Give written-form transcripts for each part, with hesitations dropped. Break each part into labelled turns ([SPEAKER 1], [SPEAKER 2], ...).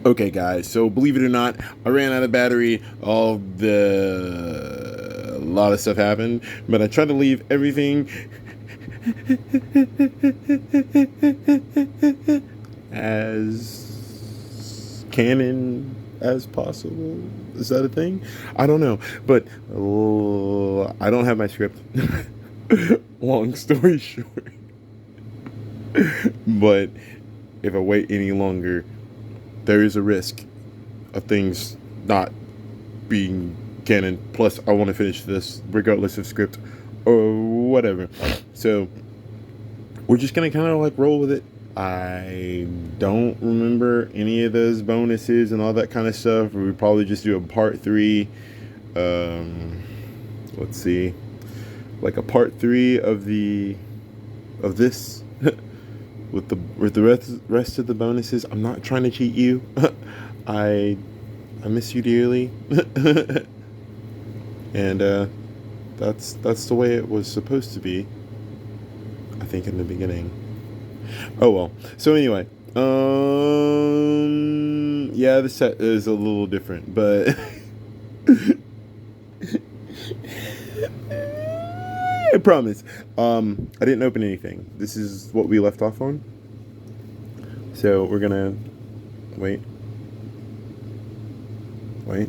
[SPEAKER 1] Okay, guys. So believe it or not, I ran out of battery. A lot of stuff happened, but I tried to leave everything as canon as possible. Is that a thing? I don't know, but I don't have my script. Long story short, but if I wait any longer, there is a risk of things not being canon. Plus, I want to finish this regardless of script or whatever. So we're just gonna kind of like roll with it. I don't remember any of those bonuses and all that kind of stuff. We probably just do a part three. Um, let's see, like a part three of this with the rest of the bonuses. I'm not trying to cheat you. I I miss you dearly, and that's the way it was supposed to be. I think in the beginning. Oh well. So anyway, yeah, the set is a little different, but I promise. I didn't open anything. This is what we left off on. So we're gonna wait. Wait.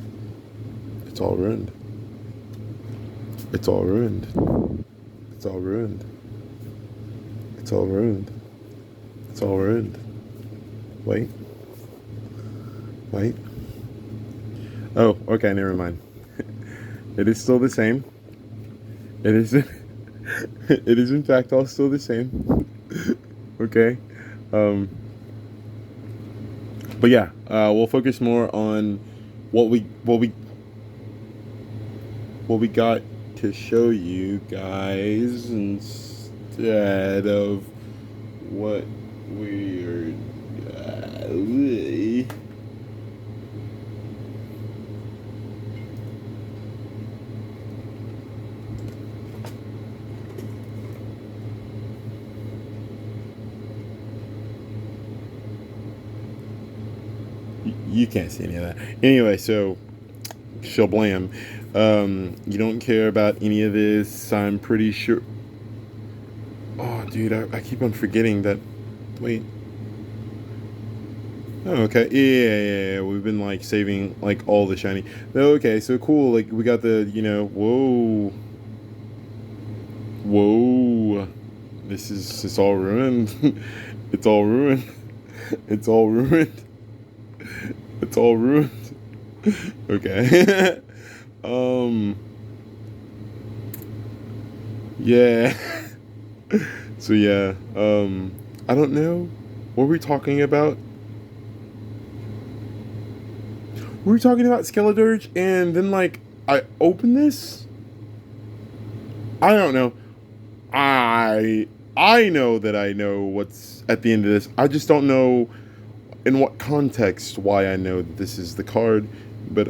[SPEAKER 1] It's all ruined. It's all ruined. It's all ruined. It's all ruined. It's all ruined. Wait. Wait. Oh, okay, never mind. It is still the same. It is it is in fact all still the same. Okay. Um but yeah, we'll focus more on what we what we what we got to show you guys instead of what we're you can't see any of that. Anyway, so shablam. You don't care about any of this. I'm pretty sure. Oh, dude, I keep on forgetting that. Wait. Oh, okay. Yeah. We've been like saving like all the shiny. Okay, so cool. Like we got the, whoa. It's all ruined. It's all ruined. It's all ruined. It's all ruined. Okay. um. Yeah. So yeah. I don't know. What were we talking about? We were talking about Skeledirge, and then like I open this. I don't know. I know that I know what's at the end of this. I just don't know in what context why I know that this is the card. But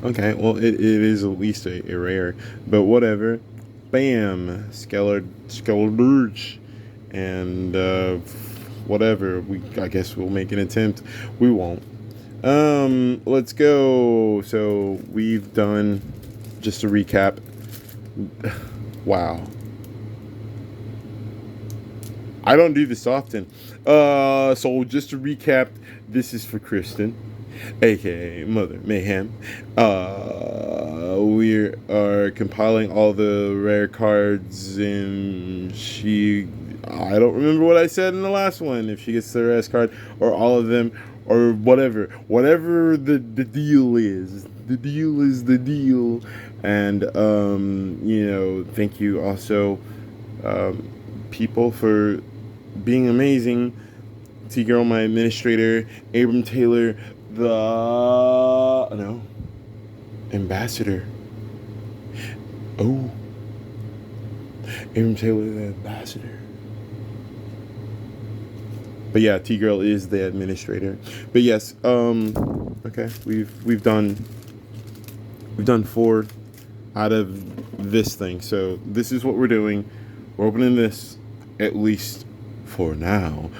[SPEAKER 1] okay, well it is at least a rare. But whatever. Bam, Skeledirge, and whatever. I guess we'll make an attempt. We won't. Let's go. So we've done, just to recap. Wow. I don't do this often. So just to recap, this is for Kristen, aka Mother Mayhem. We are compiling all the rare cards, and I don't remember what I said in the last one. If she gets the rare card, or all of them, or whatever the deal is. The deal is the deal, and thank you also, people, for being amazing. T Girl, my administrator, Abram Taylor, the no ambassador. Oh, Abram Taylor, the ambassador. But yeah, T Girl is the administrator. But yes, okay, we've done 4 out of this thing. So this is what we're doing. We're opening this at least for now.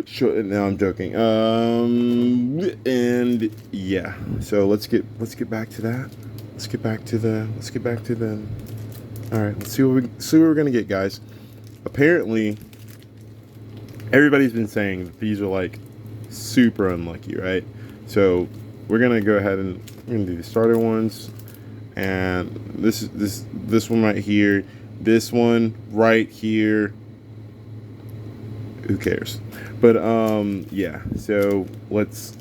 [SPEAKER 1] Sure, no, I'm joking. And yeah, so let's get back to that. Let's get back to the. All right, let's see what we're gonna get, guys. Apparently, everybody's been saying that these are like super unlucky, right? So we're gonna go ahead and we're gonna do the starter ones, and this one right here, this one right here. Who cares? But yeah. So let's.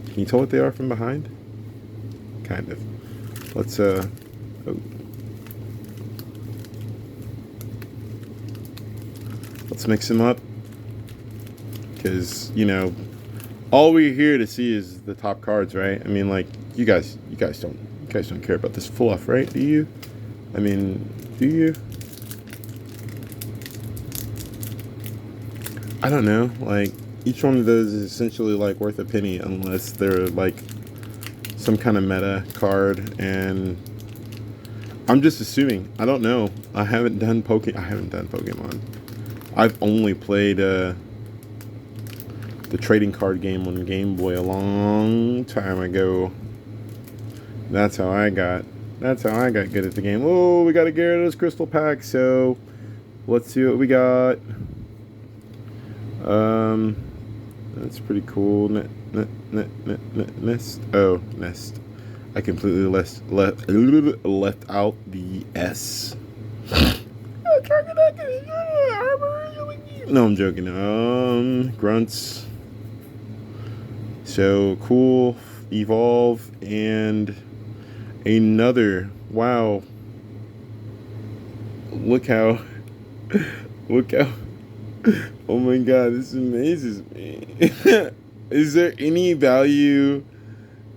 [SPEAKER 1] Can you tell what they are from behind? Kind of. Let's oh. Let's mix them up, because all we're here to see is the top cards, right? I mean, like, you guys don't care about this fluff, right? Do you? I mean, do you? I don't know. Like, each one of those is essentially like worth a penny, unless they're like some kind of meta card, and I'm just assuming. I don't know. I haven't done Pokemon. I've only played the trading card game on Game Boy a long time ago. That's how I got good at the game. Oh, we got a Gyarados crystal pack, so let's see what we got. That's pretty cool. Nest. Oh, Nest. I completely left out the S. No, I'm joking. Grunts. So cool. Evolve and another. Wow. Look how. Oh my god, this amazes me. Is there any value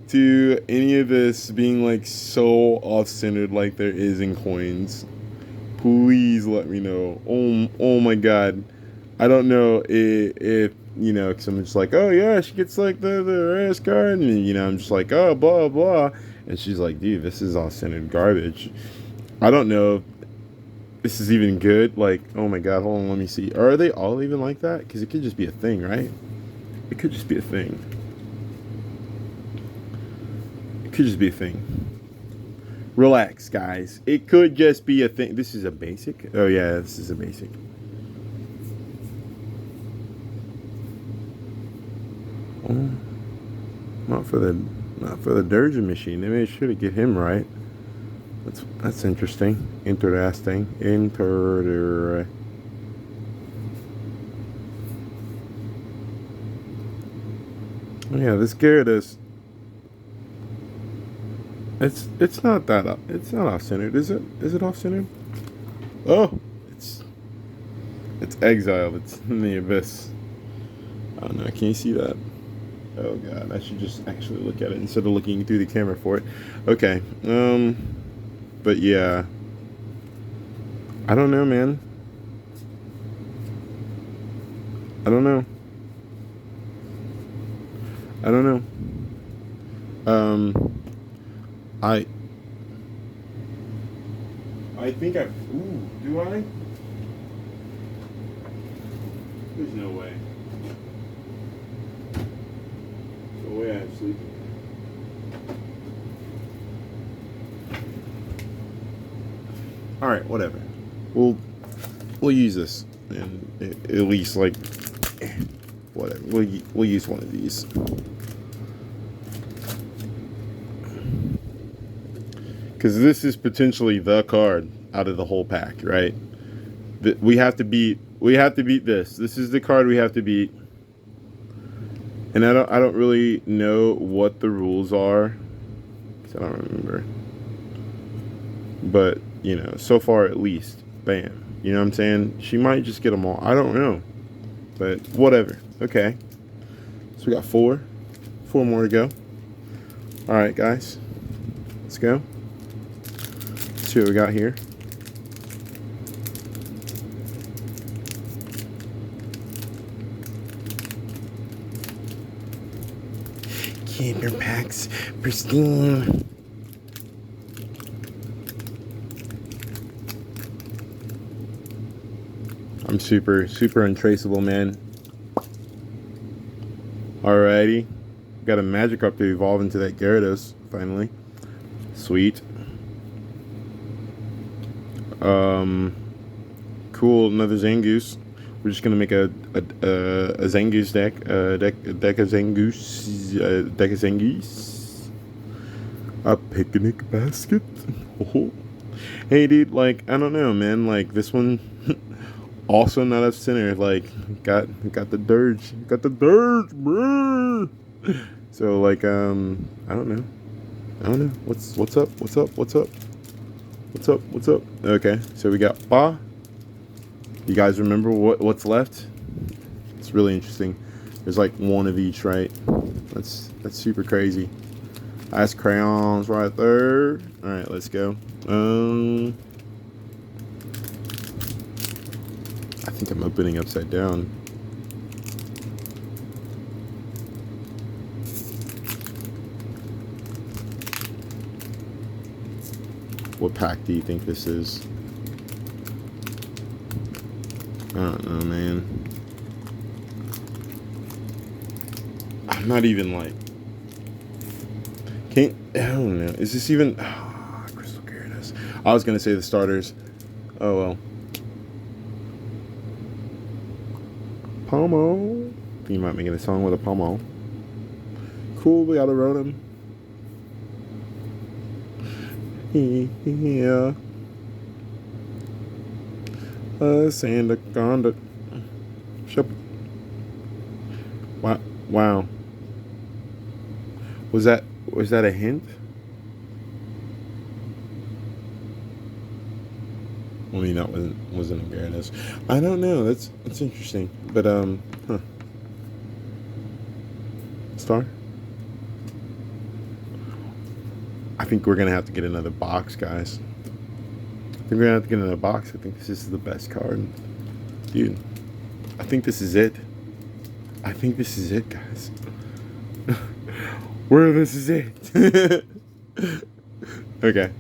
[SPEAKER 1] to any of this being like so off-centered like there is in coins? Please let me know. Oh my god. I don't know if because I'm just like, oh yeah, she gets like the rarest card, and I'm just like, oh, blah blah, and she's like, dude, this is off-centered garbage. I don't know if this is even good. Like, oh my god, hold on, let me see. Are they all even like that? Because it could just be a thing, right? It could just be a thing. Relax, guys. It could just be a thing. This is a basic. Oh yeah, this is a basic. Oh, not for the Durgeon machine. They made sure to get him right. That's interesting. Oh yeah, this Gyarados. It's not that up. It's not off-centered, is it? Is it off-centered? Oh, it's exiled. It's in the abyss. I don't know. Can you see that? Oh god, I should just actually look at it instead of looking through the camera for it. Okay. But yeah. I don't know, man. I don't know. I think ooh, do I? There's no way. No way I'm sleeping. Alright, whatever. We'll use this, and at least like whatever. We'll use one of these. Because this is potentially the card out of the whole pack, right? We have to beat this. This is the card we have to beat. And I don't really know what the rules are, 'cause I don't remember. But so far at least, bam. You know what I'm saying? She might just get them all. I don't know, but whatever. Okay. So we got four more to go. All right, guys, let's go. Let's see what we got here. Keep your packs pristine. I'm super, super untraceable, man. Alrighty. Got a Magikarp to evolve into that Gyarados, finally. Sweet. Cool, another Zangoose. We're just gonna make a Zangoose deck. Deck of Zangoose. A picnic basket. Oh. Hey, dude, like, I don't know, man. Like, this one, also not a center. Like, got the dirge. Got the dirge, bro. So, like, I don't know. What's up? Okay, so we got Ba. You guys remember what's left? It's really interesting. There's like one of each, right? That's super crazy. Ice crayons right there. All right, let's go. I think I'm opening upside down. What pack do you think this is? I don't know, man. I'm not even like... I don't know. Is this even... Oh, Crystal Gyarados. I was going to say the starters. Oh, well. Pomo. You might make a song with a Pomo. Cool, we got a Rotom. Yeah. Sandaconda. Wow. Was that a hint? I mean, that wasn't a Gyarados. I don't know. That's interesting. But Star. I think we're gonna have to get another box, guys. I think we're gonna have to get another box. I think this is the best card, dude. I think this is it. Guys. This is it. Okay.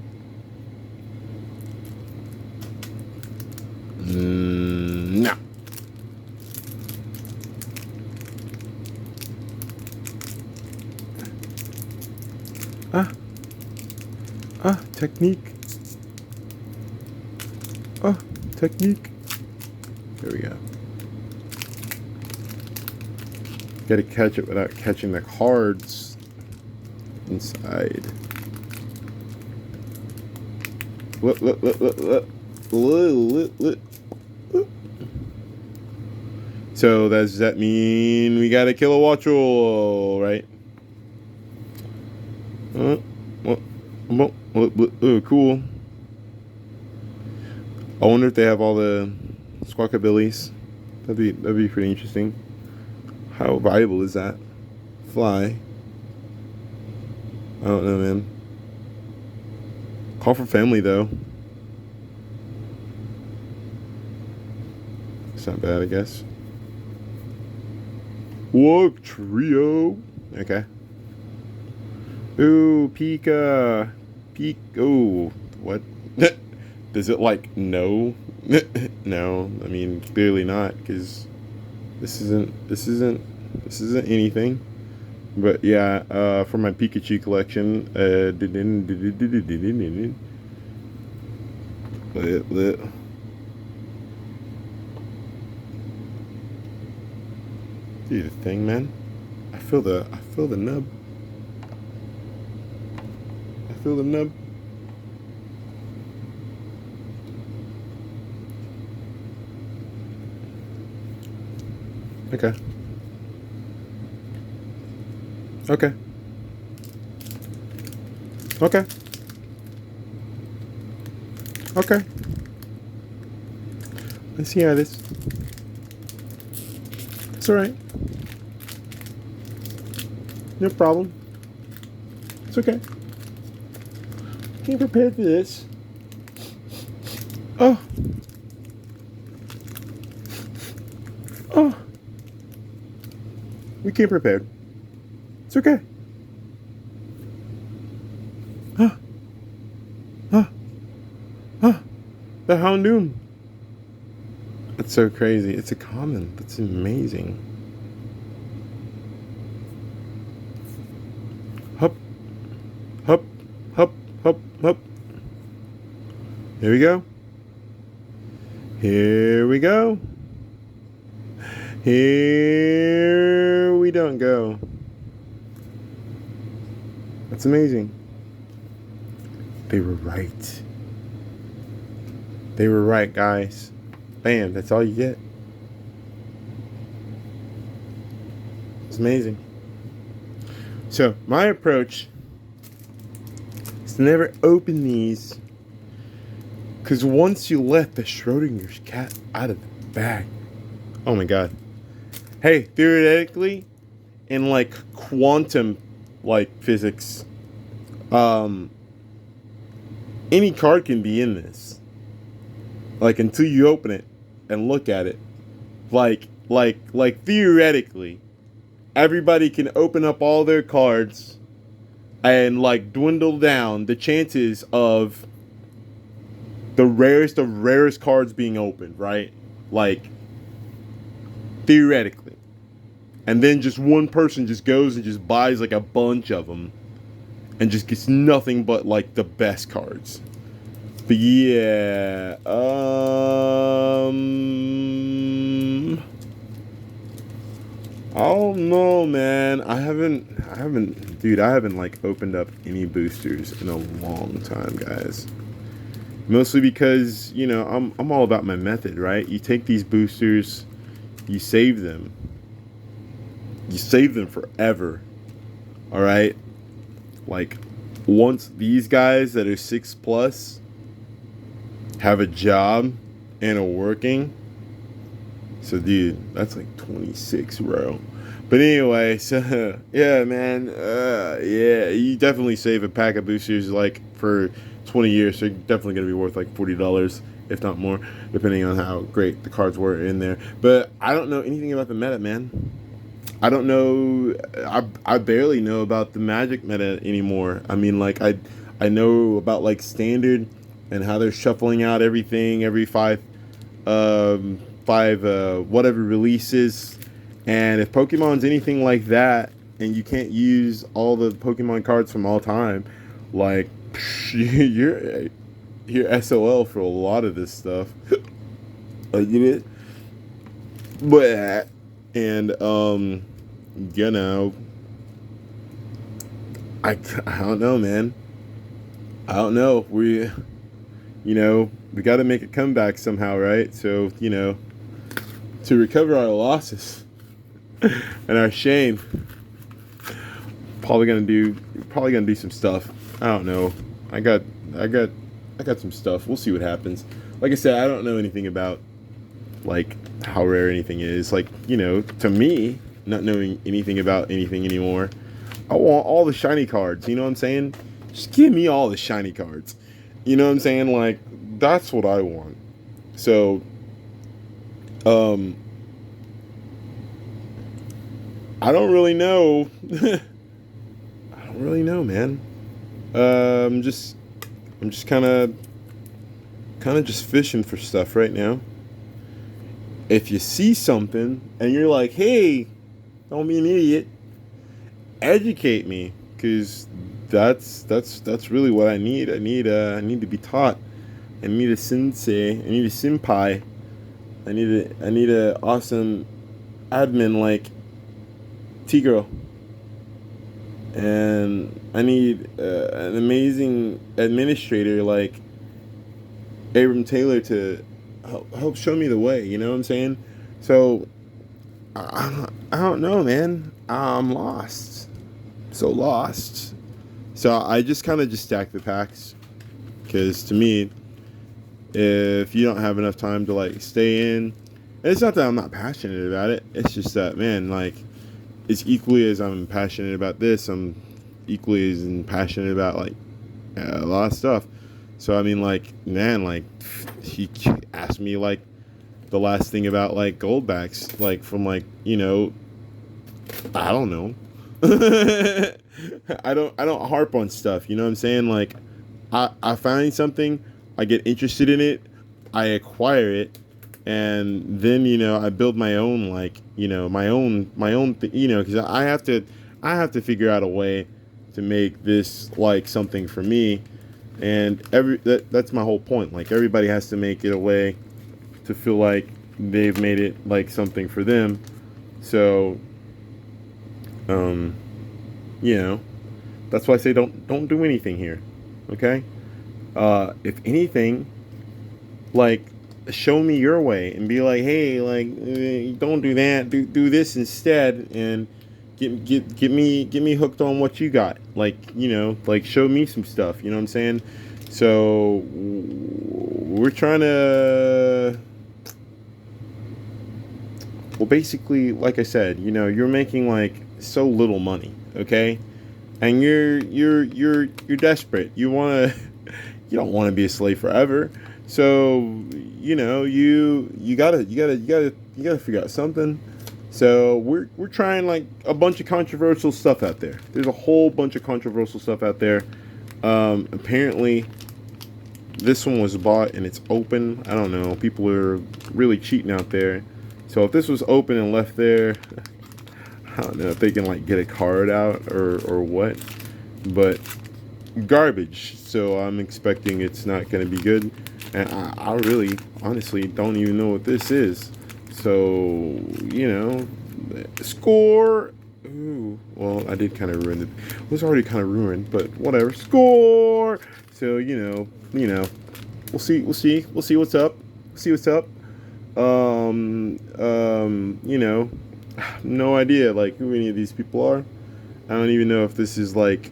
[SPEAKER 1] No. Technique. Technique. There we go. Gotta catch it without catching the cards inside. Look. So does that mean we got a Kilowattrel, right? Cool. I wonder if they have all the Squawkabillies. That'd be pretty interesting. How valuable is that? Fly. I don't know, man. Call for family, though. It's not bad, I guess. Whoa, trio. Okay. Ooh, Pika. Oh, what? Does it like no? No, I mean clearly not, because this isn't anything. But yeah, for my Pikachu collection, dude, the thing, man. I feel the nub. I feel the nub. Okay. Okay. Okay. Okay. Let's see how this. It's alright. No problem. It's okay. Came prepared for this. Oh. Oh. We came prepared. It's okay. The Houndoom. That's so crazy. It's a common. That's amazing. Hup, hup, hup, hup, hup. Here we go. Here we go. Here we don't go. That's amazing. They were right. They were right, guys. Bam, that's all you get. It's amazing. So, my approach is to never open these, because once you let the Schrodinger's cat out of the bag, oh my god. Hey, theoretically, in like quantum like physics, any card can be in this. Like until you open it and look at it. Like theoretically, everybody can open up all their cards and like dwindle down the chances of the rarest of rarest cards being opened, right? Like theoretically. And then just one person just goes and just buys like a bunch of them and just gets nothing but like the best cards. But yeah, I don't know, man. I haven't like opened up any boosters in a long time, guys. Mostly because, you know, I'm all about my method, right? You take these boosters, you save them. You save them forever. All right? Like once these guys that are 6+ have a job and are working. So dude, that's like 26, bro. But anyway, so yeah, man, yeah, you definitely save a pack of boosters like for 20 years. So you're definitely gonna be worth like $40, if not more, depending on how great the cards were in there. But I don't know anything about the meta, man. I don't know. I barely know about the Magic meta anymore. I mean, like I know about like Standard and how they're shuffling out everything every five whatever releases. And if Pokemon's anything like that, and you can't use all the Pokemon cards from all time, like you're SOL for a lot of this stuff. You know, but and you know, I don't know, man. I don't know. We got to make a comeback somehow, right? So, you know, to recover our losses and our shame, probably gonna do some stuff. I don't know. I got some stuff. We'll see what happens. Like I said, I don't know anything about like how rare anything is. Like, you know, to me, not knowing anything about anything anymore, I want all the shiny cards. You know what I'm saying? Just give me all the shiny cards. You know what I'm saying? Like, that's what I want. So, I don't really know. I don't really know, man. I'm just kind of just fishing for stuff right now. If you see something and you're like, hey, don't be an idiot, educate me, because that's really what I need. I need to be taught. I need a sensei. I need a senpai. I need a awesome admin like T-Girl. And I need an amazing administrator like Abram Taylor to help show me the way. You know what I'm saying? So I don't know, man. I'm lost. So lost. So I just kind of just stack the packs, because to me, if you don't have enough time to like stay in, and it's not that I'm not passionate about it. It's just that, man, like, it's equally as I'm passionate about this, I'm equally as passionate about like a lot of stuff. So I mean, like, man, like, he asked me like the last thing about like Goldbacks, like from like, you know, I don't know. I don't harp on stuff, you know what I'm saying? Like, I find something, I get interested in it, I acquire it, and then I build my own, like, because I have to figure out a way to make this like something for me, and that's my whole point. Like, everybody has to make it a way to feel like they've made it like something for them. So, um, you know, that's why I say don't do anything here. Okay. If anything, like, show me your way and be like, hey, like, don't do that. Do this instead, and get me hooked on what you got. Like, like, show me some stuff. You know what I'm saying? So we're trying to. Well, basically, like I said, you're making like so little money, okay? And you're desperate. You don't want to be a slave forever. So, you gotta figure out something. So we're trying like a bunch of controversial stuff out there. There's a whole bunch of controversial stuff out there. Apparently, this one was bought and it's open. I don't know. People are really cheating out there. So if this was open and left there, I don't know if they can like get a card out or what. But garbage. So I'm expecting it's not going to be good. And I really, honestly, don't even know what this is. So, score. Ooh, well, I did kind of ruin it. It was already kind of ruined, but whatever. Score. So, we'll see what's up. See what's up. No idea like who any of these people are. I don't even know if this is like.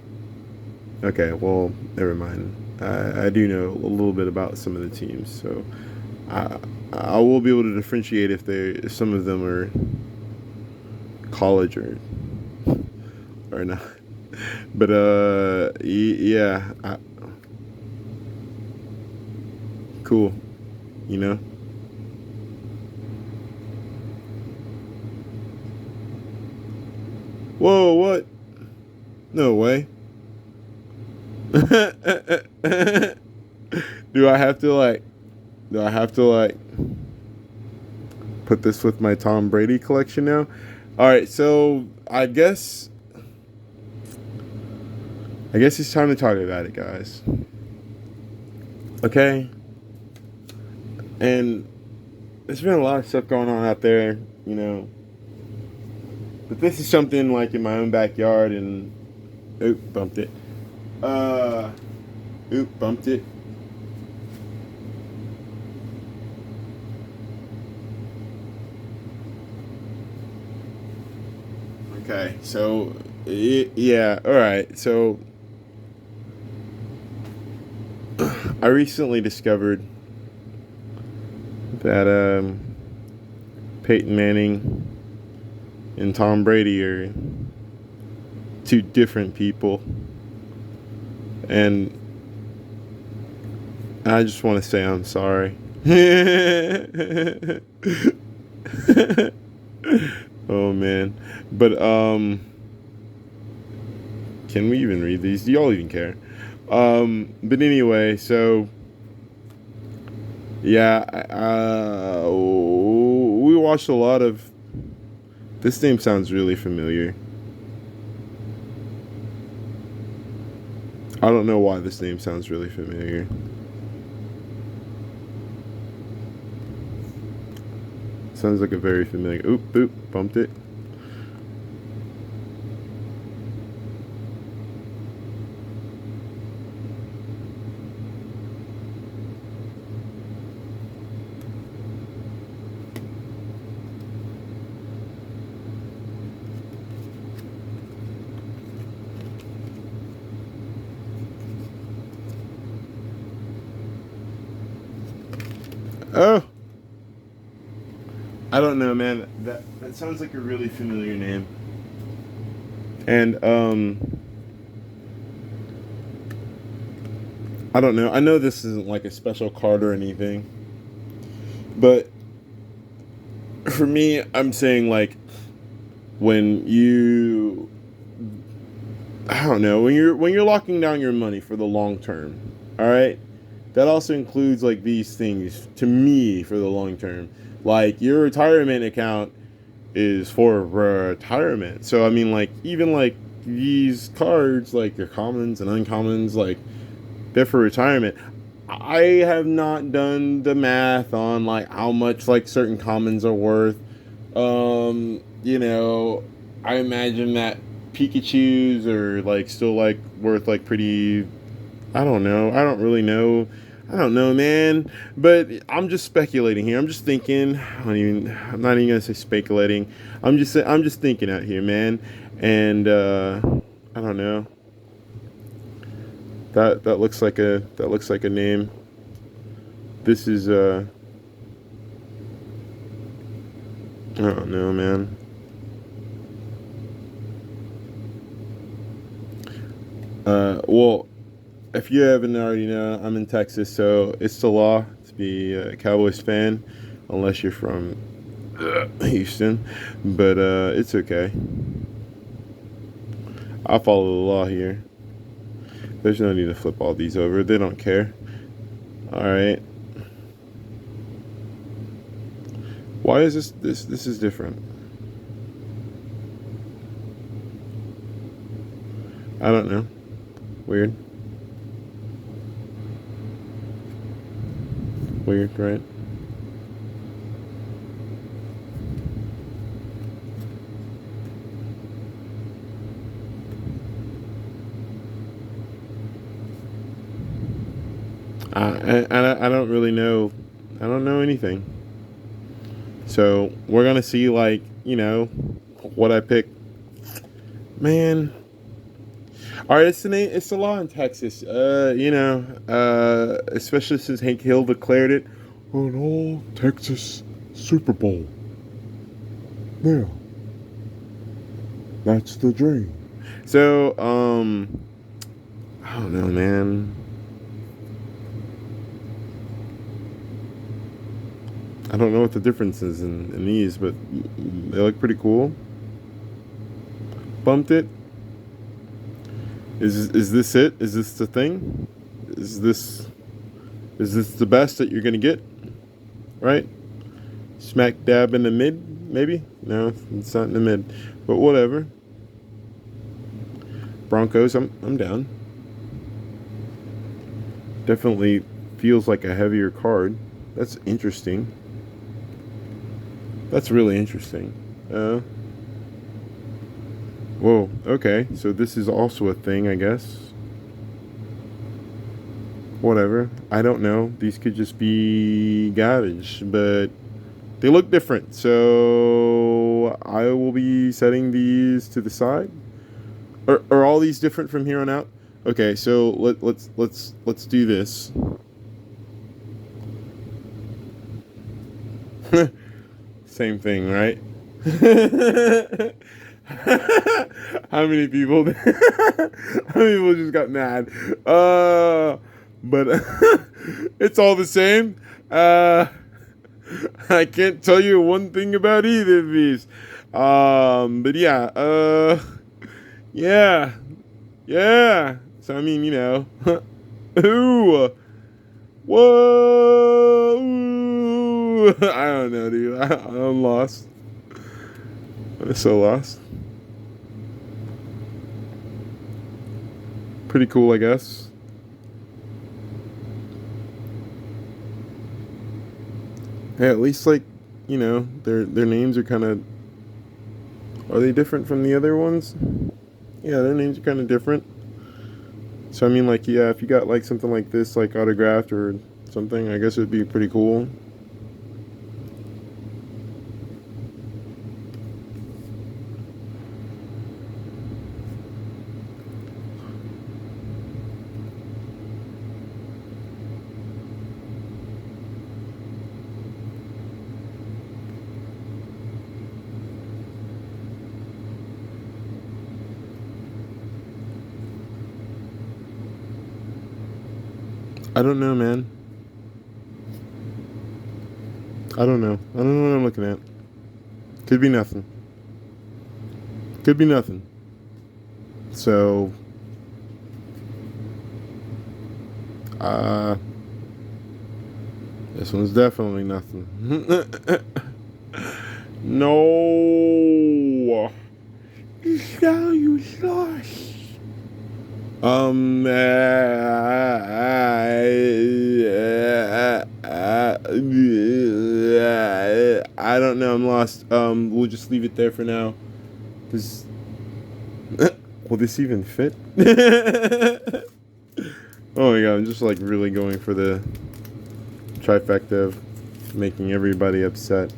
[SPEAKER 1] Okay, well, never mind. I do know a little bit about some of the teams, so I will be able to differentiate if some of them are college or not. But yeah, cool. Whoa, what? No way. Do I have to like put this with my Tom Brady collection now? All right, so I guess it's time to talk about it, guys. Okay? And there's been a lot of stuff going on out there, but this is something like in my own backyard, and bumped it. Bumped it. Okay, so yeah, all right. So I recently discovered that Peyton Manning and Tom Brady are two different people. And I just want to say I'm sorry. Oh man. But can we even read these? Do y'all even care? But anyway, so yeah, we watched a lot of. This name sounds really familiar. I don't know why this name sounds really familiar. Sounds like a very familiar. Oop, bumped it. Oh, I don't know, man. That sounds like a really familiar name. And I don't know. I know this isn't like a special card or anything, but for me, I'm saying like when you, I don't know, when you're locking down your money for the long term. All right, that also includes like these things to me for the long term. Like your retirement account is for retirement. So I mean, like even like these cards, like your commons and uncommons, like they're for retirement. I have not done the math on like how much like certain commons are worth. You know, I imagine that Pikachu's are like still like worth like pretty. I don't know. I don't really know. I don't know, man. But I'm just speculating here. I'm just thinking. I'm not even gonna say speculating. I'm just thinking out here, man. And I don't know. That looks like a name. This is I don't know, man. Well, if you haven't already know, I'm in Texas, so it's the law to be a Cowboys fan, unless you're from Houston. But it's okay. I'll follow the law here. There's no need to flip all these over. They don't care. All right. Why is this is different? I don't know. Weird. Weird, right? I don't really know. I don't know anything. So we're gonna see, like, you know, what I pick. Man, all right, it's the name. It's the law in Texas. You know, especially since Hank Hill declared it an all Texas Super Bowl. Yeah, that's the dream. So, I don't know, man. I don't know what the difference is in these, but they look pretty cool. Bumped it. Is this it? Is this the thing? Is this is this the best that you're gonna get? Right? Smack dab in the mid, maybe? No, it's not in the mid. But whatever. Broncos, I'm down. Definitely feels like a heavier card. That's interesting. That's really interesting. Whoa, okay. So this is also a thing, I guess. Whatever. I don't know. These could just be garbage, but they look different. So I will be setting these to the side. Are all these different from here on out? Okay, so let's do this. Same thing, right? How many people? How many people just got mad? But it's all the same. I can't tell you one thing about either of these. But yeah. Yeah, yeah. So I mean, you know, ooh, whoa. I don't know, dude. I'm lost. I'm so lost. Pretty cool, I guess. Hey, at least like, you know, their names are kind of. Are they different from the other ones? Yeah, their names are kind of different. So I mean, like, yeah, if you got like something like this, like autographed or something, I guess it'd be pretty cool. I don't know, man. I don't know. I don't know what I'm looking at. Could be nothing. Could be nothing. So, uh, This one's definitely nothing. No. Now you lost. I don't know. I'm lost. We'll just leave it there for now. Cause will this even fit? Oh my god! I'm just like really going for the trifecta of making everybody upset,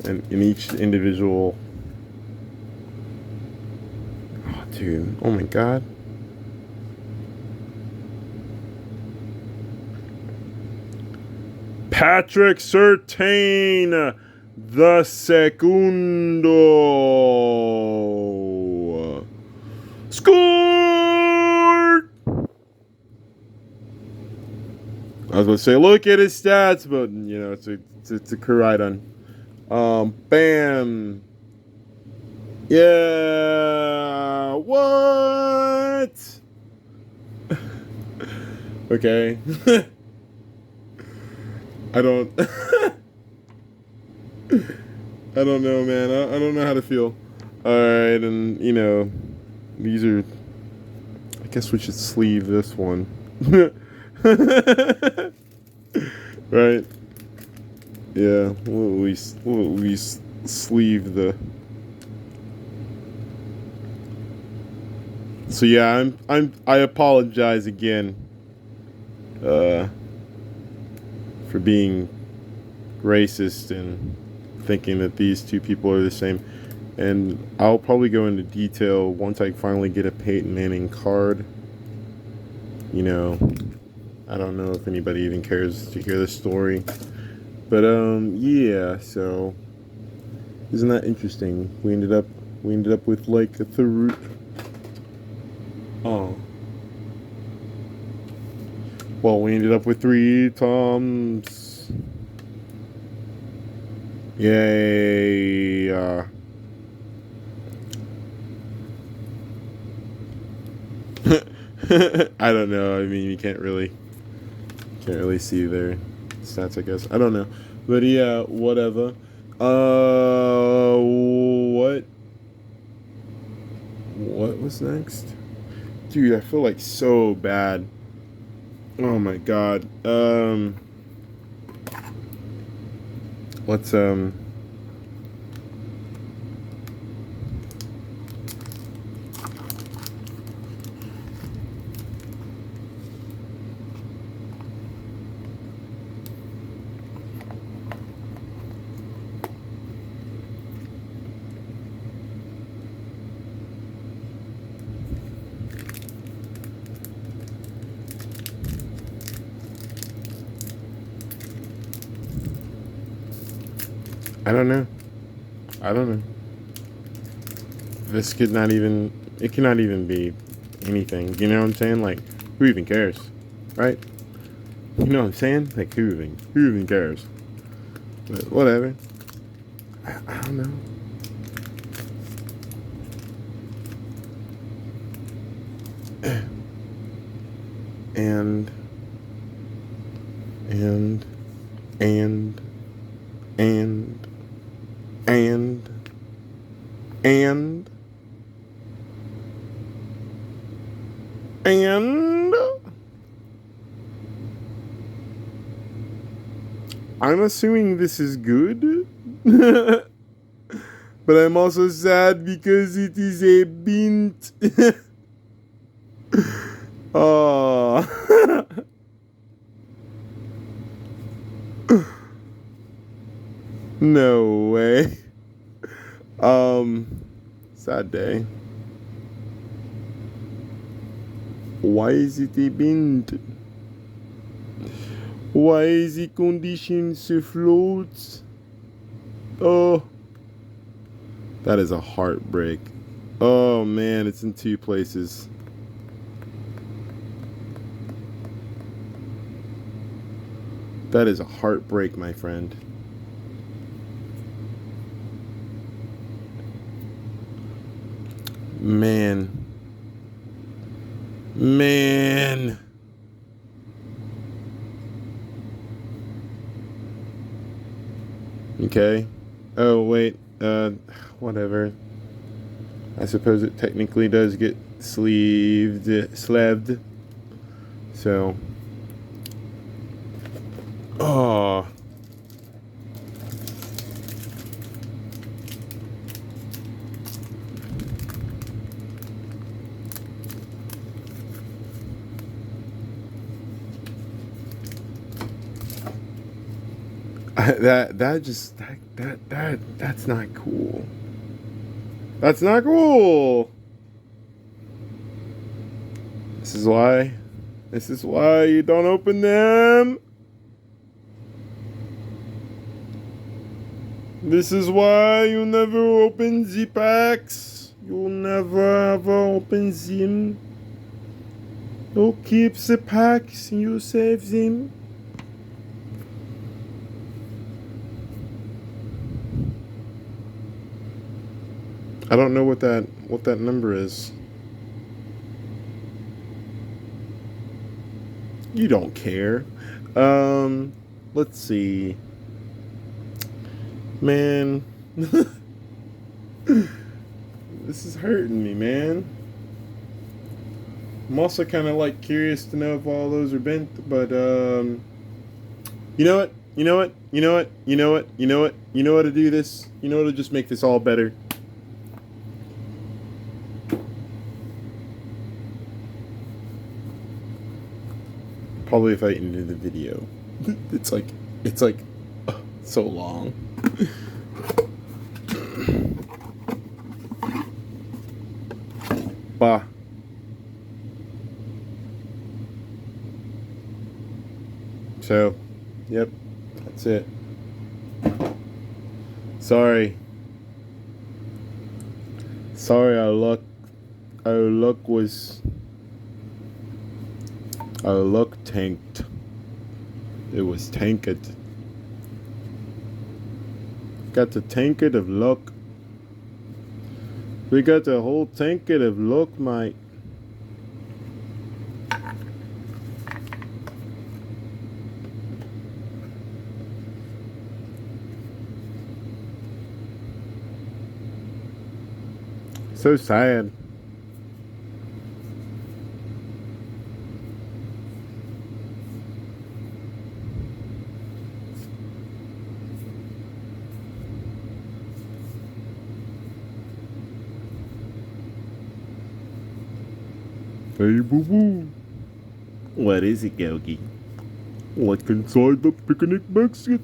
[SPEAKER 1] and in each individual. Oh, dude! Oh my god! Patrick Surtain, the segundo. Scored! I was going to say, look at his stats, but, you know, it's a Kuridon. Bam. Yeah. What? Okay. I don't I don't know, man. I don't know how to feel. Alright, and you know, these are, I guess we should sleeve this one. Right? Yeah, we'll at least sleeve the. So yeah, I apologize again for being racist and thinking that these two people are the same. And I'll probably go into detail once I finally get a Peyton Manning card. You know, I don't know if anybody even cares to hear the story. But yeah, so isn't that interesting? We ended up with like a third. Oh. Well, we ended up with 3 Toms. Yay. I don't know. I mean, you can't really see their stats, I guess. I don't know. But yeah, whatever. What was next? Dude, I feel like so bad. Oh my god. Let's I don't know. This could not even, it cannot even be anything. You know what I'm saying? Like, who even cares? Right? You know what I'm saying? Like, who even cares? But whatever. I don't know. And I'm assuming this is good. But I'm also sad because it is a bint. Oh. No way. Sad day. Why is it a bint? Why is the condition so float? Oh. That is a heartbreak. Oh man, it's in 2 places. That is a heartbreak, my friend. Man. Okay. Oh wait. Whatever. I suppose it technically does get sleved. So. Oh. That's not cool. That's not cool. This is why. This is why you don't open them. This is why you never open the packs. You'll never ever open them. You keep the packs and you save them. I don't know what that number is. You don't care. Let's see. Man, this is hurting me, man. I'm also kind of like curious to know if all those are bent, but you know what? You know what? You know what? You know what? You know what? You know how to do this? You know how to just make this all better? Probably if I ended the video. It's like so long. Bah. So, yep, that's it. Sorry. Sorry, our luck tanked. It was tanked. Got the tankard of luck. We got the whole tankard of luck, mate. So sad. Hey, boo-boo. What is it, Yogi? What's inside the picnic basket?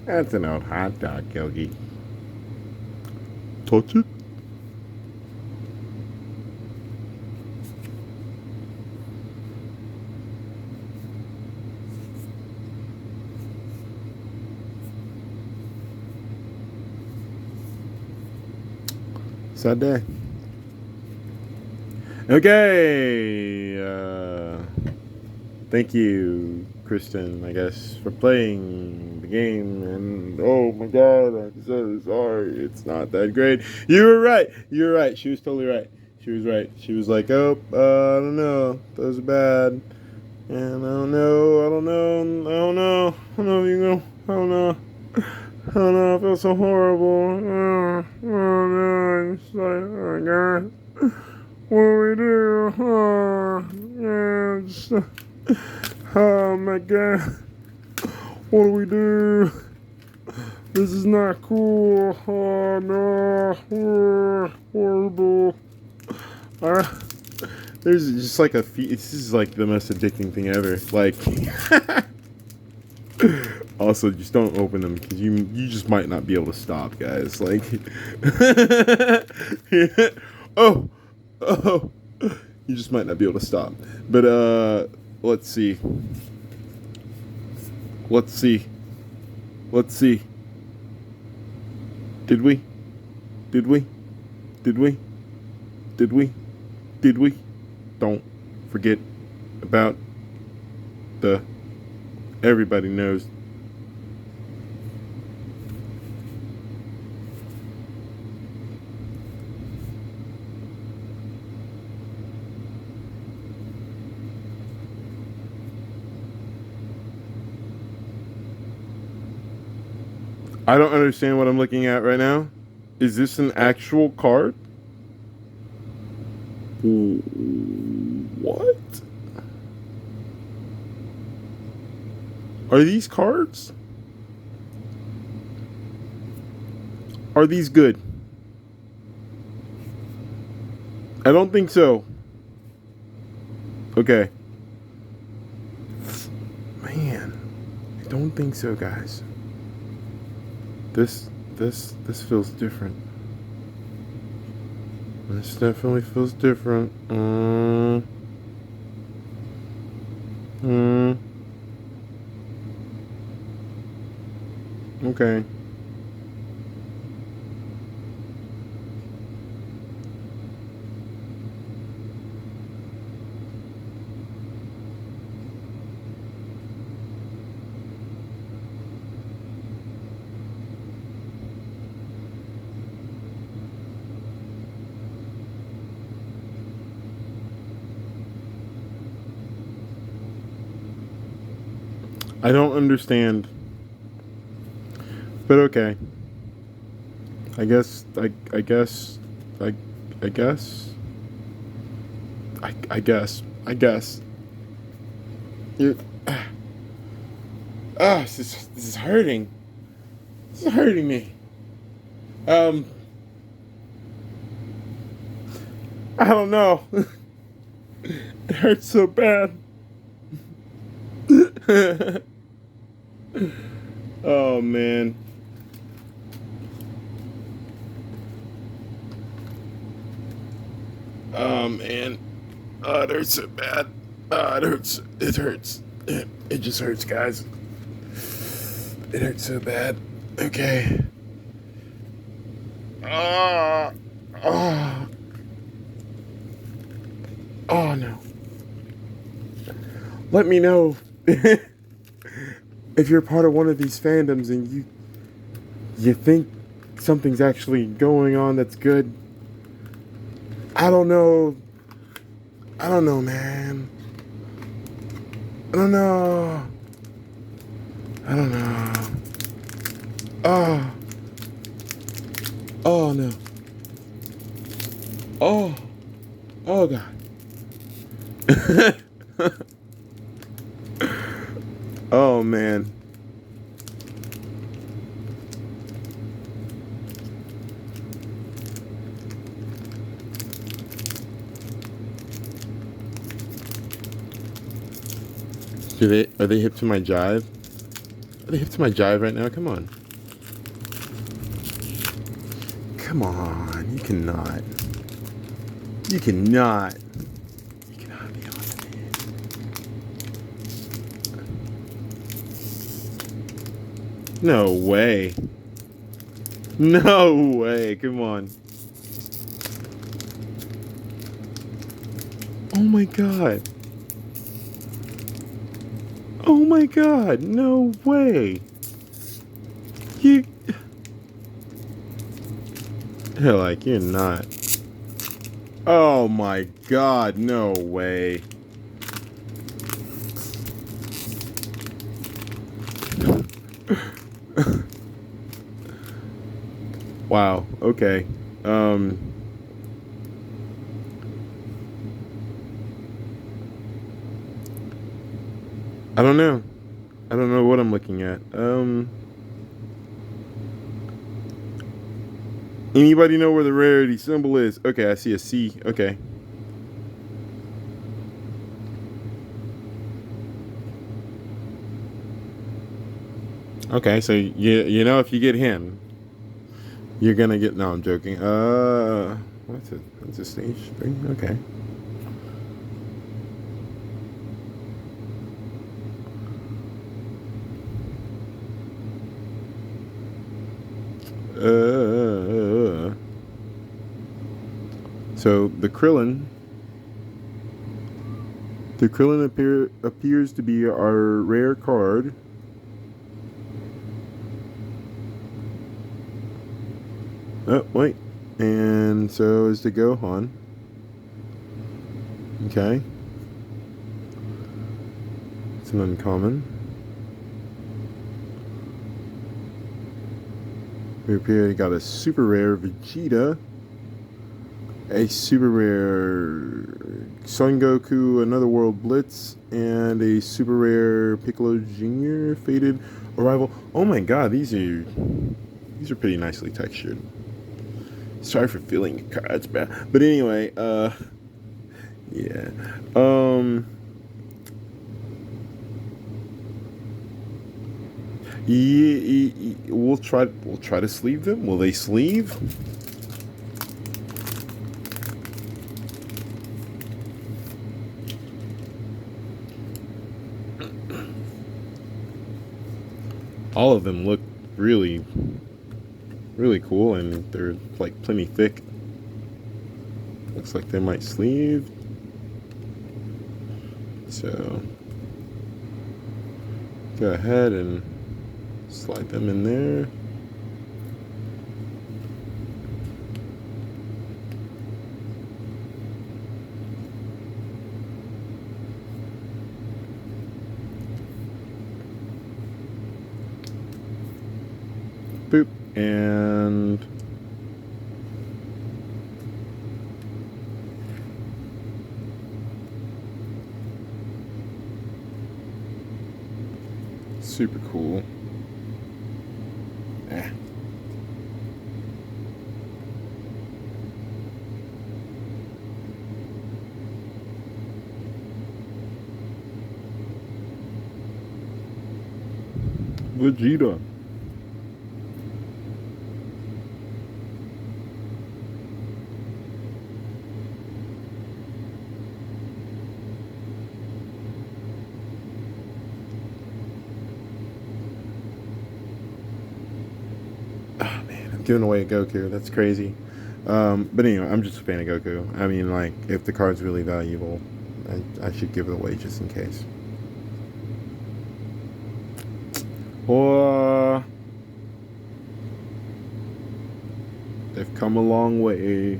[SPEAKER 1] That's an old hot dog, Yogi. Touch it? Sad day. Okay. Thank you, Kristen, I guess, for playing the game. And oh my God, I'm so sorry. It's not that great. You were right. You were right. She was totally right. She was right. She was like, oh, I don't know. Those are bad. And I don't know. I don't know. I don't know. I don't know if you know. I don't know. I don't know. I feel so horrible. Oh no. It's like, oh my God. What do we do? Oh, yeah, just, oh my God. What do we do? This is not cool. Oh no. Horrible. There's just like this is like the most addicting thing ever. Like, also just don't open them because you just might not be able to stop, guys. Like, oh. Oh, you just might not be able to stop. But let's see. Let's see. Let's see. Did we? Did we? Did we? Did we? Did we? Don't forget about the everybody knows. I don't understand what I'm looking at right now. Is this an actual card? What? Are these cards? Are these good? I don't think so. Okay. Man, I don't think so, guys. This feels different. This definitely feels different. Okay. I don't understand. But okay. I guess I guess I I guess I guess it, this is hurting. This is hurting me. Um I don't know. It hurts so bad. Oh man. Oh man. Oh, it hurts so bad. Oh, it hurts. It hurts. It just hurts, guys. It hurts so bad. Okay. Oh. Oh. Oh no. Let me know if you're part of one of these fandoms and you think something's actually going on that's good. I don't know. I don't know, man. I don't know. I don't know. Oh. Oh no. Oh. Oh god. Oh man. Are they hip to my jive? Are they hip to my jive right now? Come on. Come on. You cannot. You cannot. You cannot be on it. No way. No way. Come on. Oh my god. Oh my god. No way. You. Like, you're not. Oh my god. No way. Wow. Okay. I don't know. I don't know what I'm looking at. Anybody know where the rarity symbol is? Okay, I see a C. Okay. Okay, so you know if you get him, you're gonna get. No, I'm joking. What's it? What's a stage 3? Okay. So the Krillin appears to be our rare card. Oh wait, and so is the Gohan. Okay, it's an uncommon. We appear got a super rare Vegeta, a super rare Son Goku, Another World Blitz, and a super rare Piccolo Jr. Faded Arrival. Oh my god, these are pretty nicely textured. Sorry for feeling cards bad, but anyway, yeah, yeah, we'll try to sleeve them. Will they sleeve? All of them look really cool, and they're like plenty thick. Looks like they might sleeve. So go ahead and slide them in there. Boop. And super cool. Vegeta. Oh man, I'm giving away a Goku. That's crazy. But anyway, I'm just a fan of Goku. I mean, like, if the card's really valuable, I should give it away just in case. Or they've come a long way.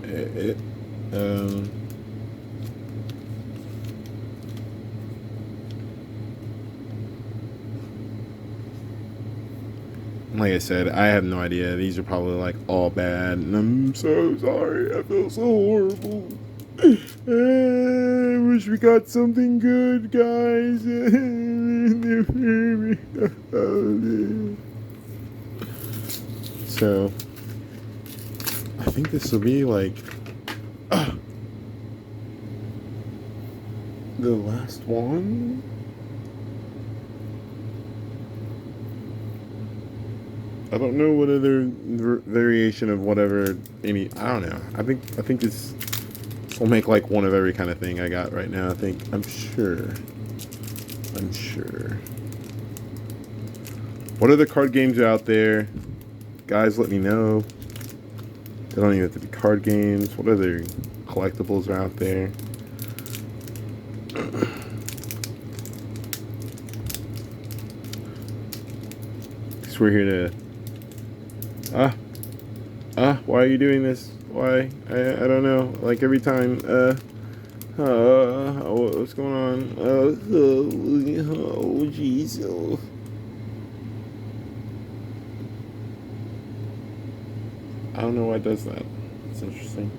[SPEAKER 1] It, um, like I said, I have no idea. These are probably like all bad, and I'm so sorry. I feel so horrible. I wish we got something good, guys. So, I think this will be like the last one. I don't know what other variation of whatever any. I don't know. I think this will make like one of every kind of thing I got right now. I'm sure. What other card games are out there? Guys, let me know. They don't even have to be card games. What other collectibles are out there? Because we're here to. Why are you doing this? Why? I don't know. Like every time. What's going on? Oh, jeez. Oh. I don't know why it does that. It's interesting.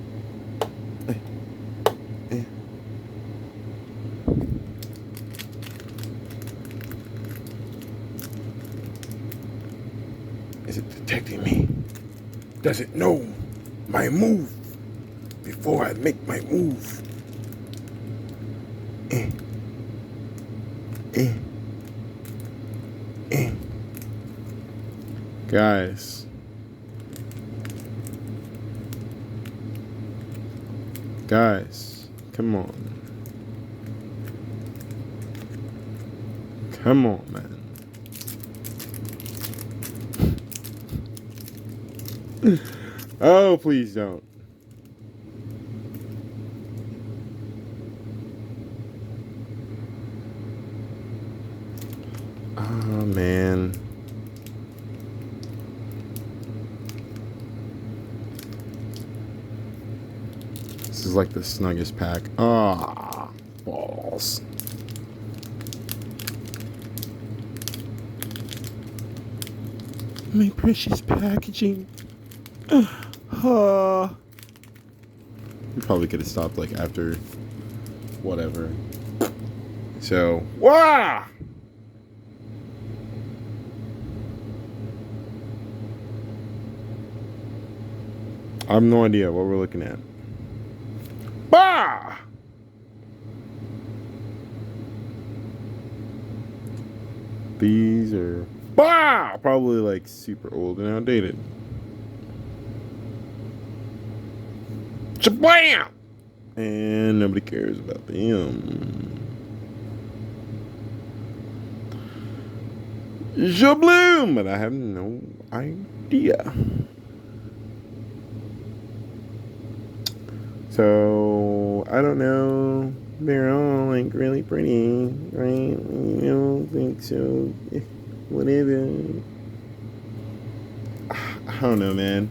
[SPEAKER 1] Is it detecting me? Does it know my move before I make my move? Guys. Guys, come on. Come on, man. Oh, please don't. Oh, man. This is like the snuggest pack. Ah, balls. My precious packaging. We probably could have stopped like after whatever. So, wow. I have no idea what we're looking at. Bah! These are probably like super old and outdated. Shabam! And nobody cares about them. Jabloom! But I have no idea. So, I don't know. They're all like really pretty, right? You don't think so? Whatever. I don't know, man.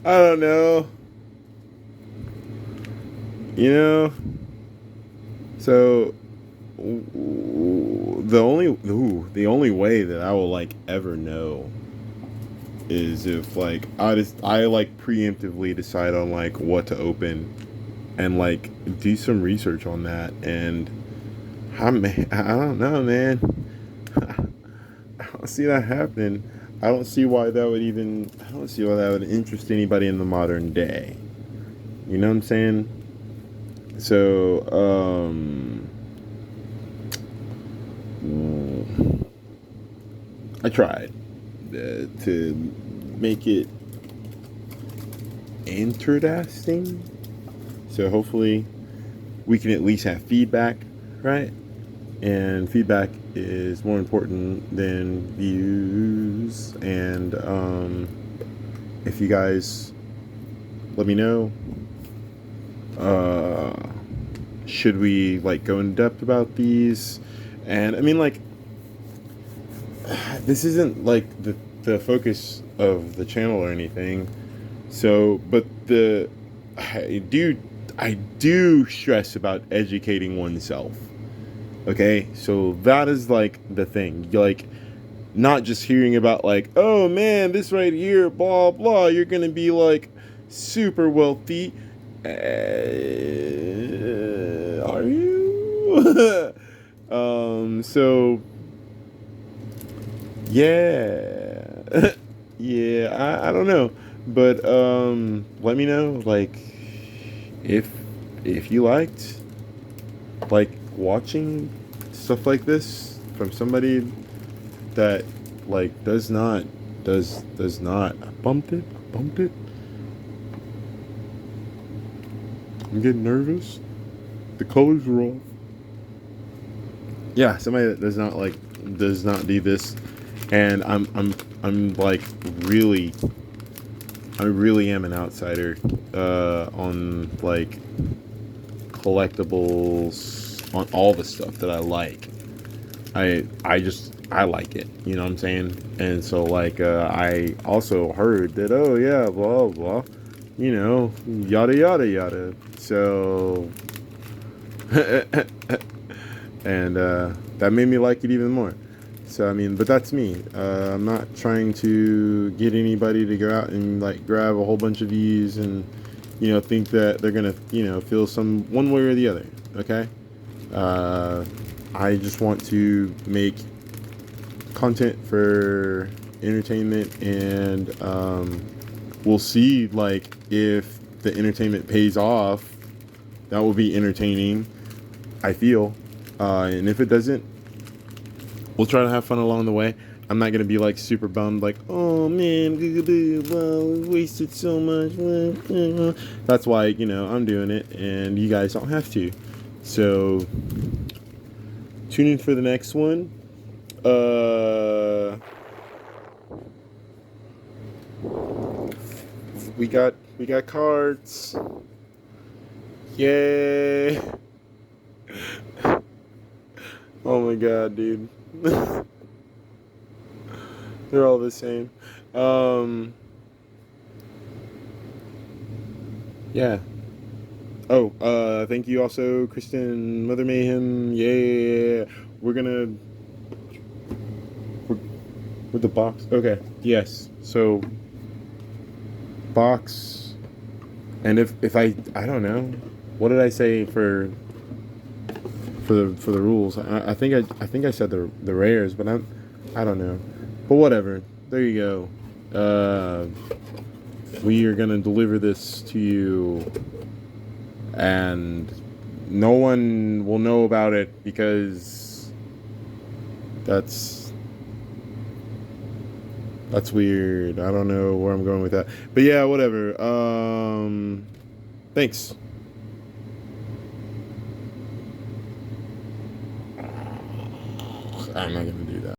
[SPEAKER 1] I don't know. You know? So, the only way that I will like ever know is if like I like preemptively decide on like what to open and like do some research on that. And I don't know, man. I don't see that happening. I don't see why that would interest anybody in the modern day. You know what I'm saying? So I tried to make it interesting. So hopefully we can at least have feedback, right? And feedback is more important than views. And if you guys let me know, should we like go in depth about these? And I mean, like, this isn't like the focus of the channel or anything. So, but I do stress about educating oneself. Okay, so that is like the thing. Like, not just hearing about like, oh man, this right here, blah blah. You're gonna be like super wealthy. Are you? So yeah. Yeah, I don't know. But let me know like if you liked like watching stuff like this from somebody that like does not bumped it. I'm getting nervous. The colors are off. Yeah, somebody that does not do this, and I'm like really, I really am an outsider on like collectibles, on all the stuff that I like. I like it, you know what I'm saying? And so like I also heard that, oh yeah, blah blah, you know, yada yada yada. So and that made me like it even more. So I mean, but that's me. I'm not trying to get anybody to go out and like grab a whole bunch of these and, you know, think that they're gonna, you know, feel some one way or the other. Okay. I just want to make content for entertainment, and we'll see like if the entertainment pays off. That will be entertaining, I feel, and if it doesn't, we'll try to have fun along the way. I'm not gonna be like super bummed, like, oh man, we wasted so much. That's why, you know, I'm doing it, and you guys don't have to. So tune in for the next one. We got cards. Yay! Oh my god, dude. They're all the same. Yeah. Oh, thank you also, Kristen, Mother Mayhem. Yeah. We're gonna. We're, with the box. Okay. Yes. So, box. And if I don't know. What did I say for the rules? I think I said the rares, but I don't know. But whatever. There you go. We are gonna deliver this to you, and no one will know about it because that's weird. I don't know where I'm going with that. But yeah, whatever. Thanks. I'm not gonna do that.